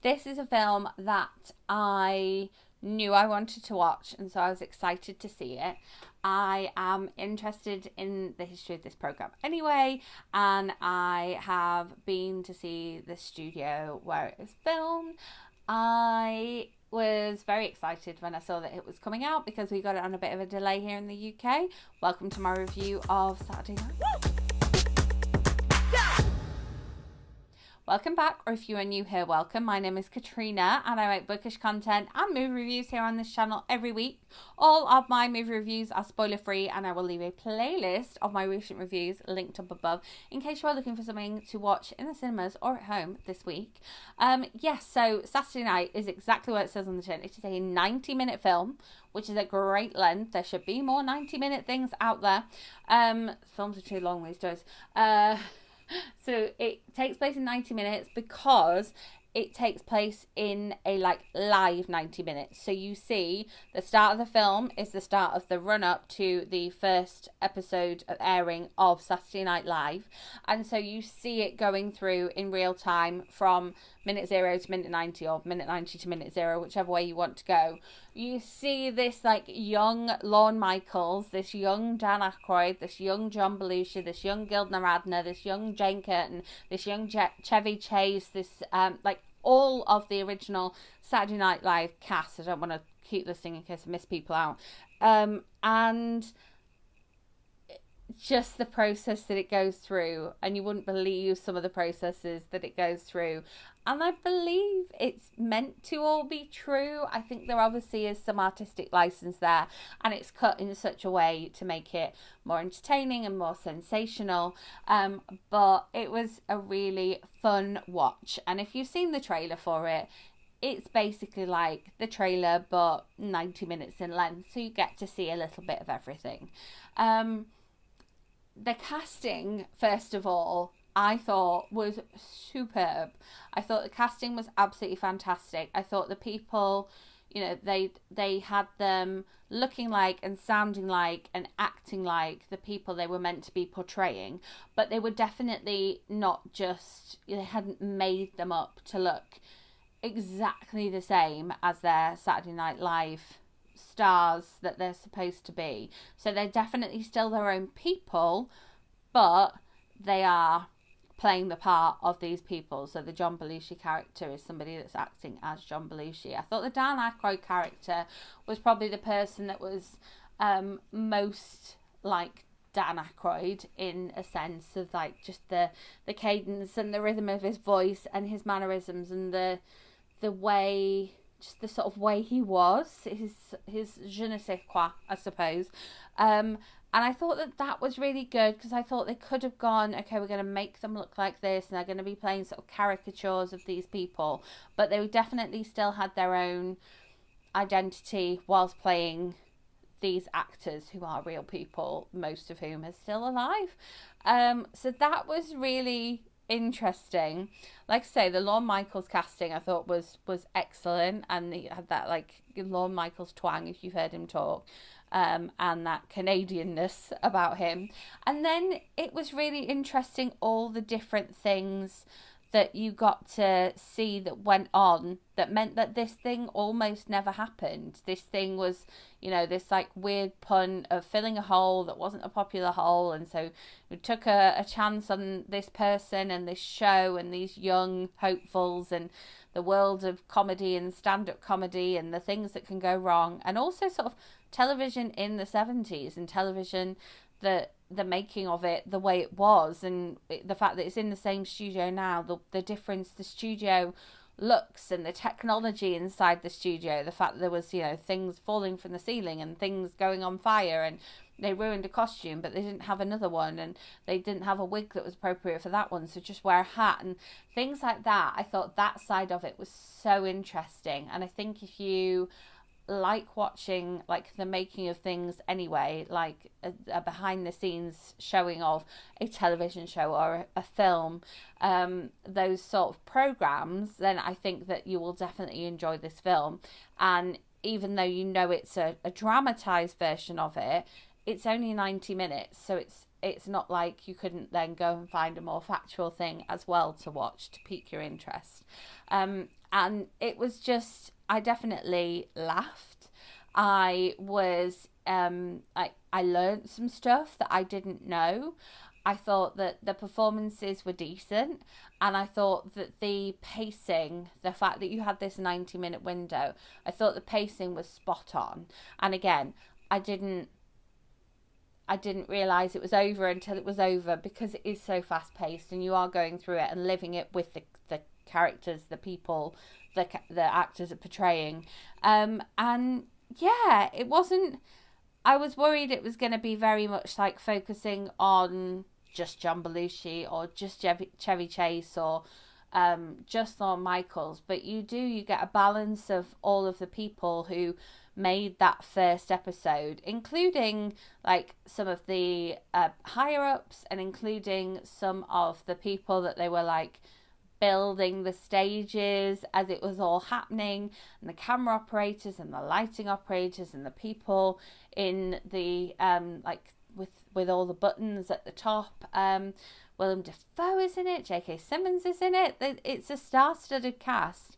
This is a film that I knew I wanted to watch, and so I was excited to see it. I am interested in the history of this program anyway, and I have been to see the studio where it was filmed. I was very excited when I saw that it was coming out because we got it on a bit of a delay here in the UK. Welcome to my review of Saturday Night. Welcome back, or if you are new here, welcome. My name is Katrina and I make bookish content and movie reviews here on this channel every week. All of my movie reviews are spoiler free, and I will leave a playlist of my recent reviews linked up above in case you are looking for something to watch in the cinemas or at home this week. Yes, so Saturday Night is exactly what it says on the tin. It is a 90-minute film, which is a great length. There should be more 90-minute things out there. Films are too long these days. So it takes place in 90 minutes because it takes place in a live 90 minutes. So you see the start of the film is the start of the run up to the first episode of airing of Saturday Night Live. And so you see it going through in real time from minute 0 to minute 90, or minute 90 to minute 0, whichever way you want to go. You see this young Lorne Michaels, this young Dan Aykroyd, this young John Belushi, this young Gilda Radner, this young Jane Curtin, this young Chevy Chase, this all of the original Saturday Night Live cast. I don't want to keep listing in case I miss people out. And just the process that it goes through, and you wouldn't believe some of the processes that it goes through. And I believe it's meant to all be true. I think there obviously is some artistic license there, and it's cut in such a way to make it more entertaining and more sensational. But it was a really fun watch. And if you've seen the trailer for it, it's basically like the trailer, but 90 minutes in length. So you get to see a little bit of everything. The casting, first of all, I thought was superb. I thought the casting was absolutely fantastic. I thought the people, they had them looking like and sounding like and acting like the people they were meant to be portraying. But they were definitely not just, they hadn't made them up to look exactly the same as their Saturday Night Live stars that they're supposed to be. So they're definitely still their own people, but they are playing the part of these people. So the John Belushi character is somebody that's acting as John Belushi. I thought the Dan Aykroyd character was probably the person that was most like Dan Aykroyd, in a sense of just the cadence and the rhythm of his voice and his mannerisms and the way, just the sort of way he was, his je ne sais quoi, I suppose. And I thought that was really good, because I thought they could have gone, okay, we're going to make them look like this, and they're going to be playing sort of caricatures of these people, but they definitely still had their own identity whilst playing these actors who are real people, most of whom are still alive. So that was really interesting. Like I say, the Lorne Michaels casting I thought was excellent, and he had that Lorne Michaels twang, if you've heard him talk, and that Canadianness about him. And then it was really interesting, all the different things that you got to see that went on that meant that this thing almost never happened. This thing was, this weird pun of filling a hole that wasn't a popular hole, and so we took a chance on this person and this show and these young hopefuls and the world of comedy and stand-up comedy and the things that can go wrong, and also sort of television in the 70s and television the making of it the way it was, and the fact that it's in the same studio now, the difference the studio looks and the technology inside the studio, the fact that there was things falling from the ceiling and things going on fire, and they ruined a costume but they didn't have another one, and they didn't have a wig that was appropriate for that one, so just wear a hat and things like that. I thought that side of it was so interesting, and I think if you like watching the making of things anyway, a behind the scenes showing of a television show or a film, those sort of programs, then I think that you will definitely enjoy this film. And even though it's a dramatized version of it, it's only 90 minutes, so it's not like you couldn't then go and find a more factual thing as well to watch to pique your interest. And it was just, I definitely laughed. I was, I learned some stuff that I didn't know. I thought that the performances were decent, and I thought that the pacing, the fact that you had this 90-minute window, I thought the pacing was spot on. And again, I didn't realize it was over until it was over, because it is so fast paced and you are going through it and living it with the characters, the people, the actors are portraying. And yeah, it wasn't, I was worried it was going to be very much like focusing on just John Belushi or just Chevy Chase or just Lorne Michaels, but you get a balance of all of the people who made that first episode, including like some of the higher ups, and including some of the people that they were like building the stages as it was all happening, and the camera operators and the lighting operators and the people in the like with all the buttons at the top. Willem Dafoe is in it, J.K. Simmons is in it. It's a star-studded cast.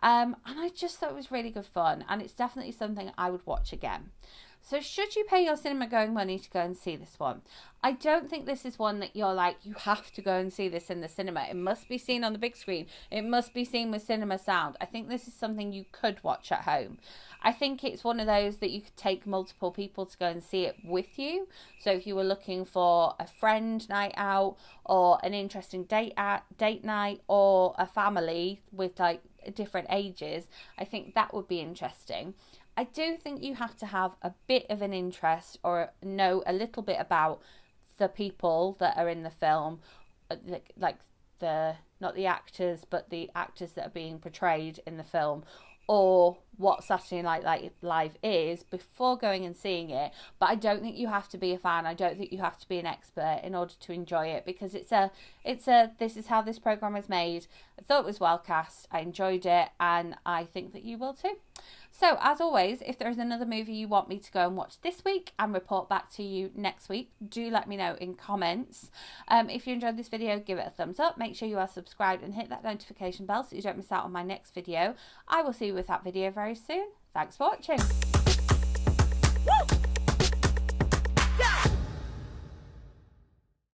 And I just thought it was really good fun, and it's definitely something I would watch again. So should you pay your cinema going money to go and see this one? I don't think this is one that you're like, you have to go and see this in the cinema. It must be seen on the big screen. It must be seen with cinema sound. I think this is something you could watch at home. I think it's one of those that you could take multiple people to go and see it with you. So if you were looking for a friend night out, or an interesting date night, or a family with like different ages, I think that would be interesting. I do think you have to have a bit of an interest or know a little bit about the people that are in the film, like not the actors, but the actors that are being portrayed in the film, or what Saturday Night Live is, before going and seeing it. But I don't think you have to be a fan. I don't think you have to be an expert in order to enjoy it, because it's a this is how this program is made. I thought it was well cast. I enjoyed it, and I think that you will too. So, as always, if there is another movie you want me to go and watch this week and report back to you next week, do let me know in comments. If you enjoyed this video, give it a thumbs up. Make sure you are subscribed and hit that notification bell so you don't miss out on my next video. I will see you with that video very soon. Thanks for watching.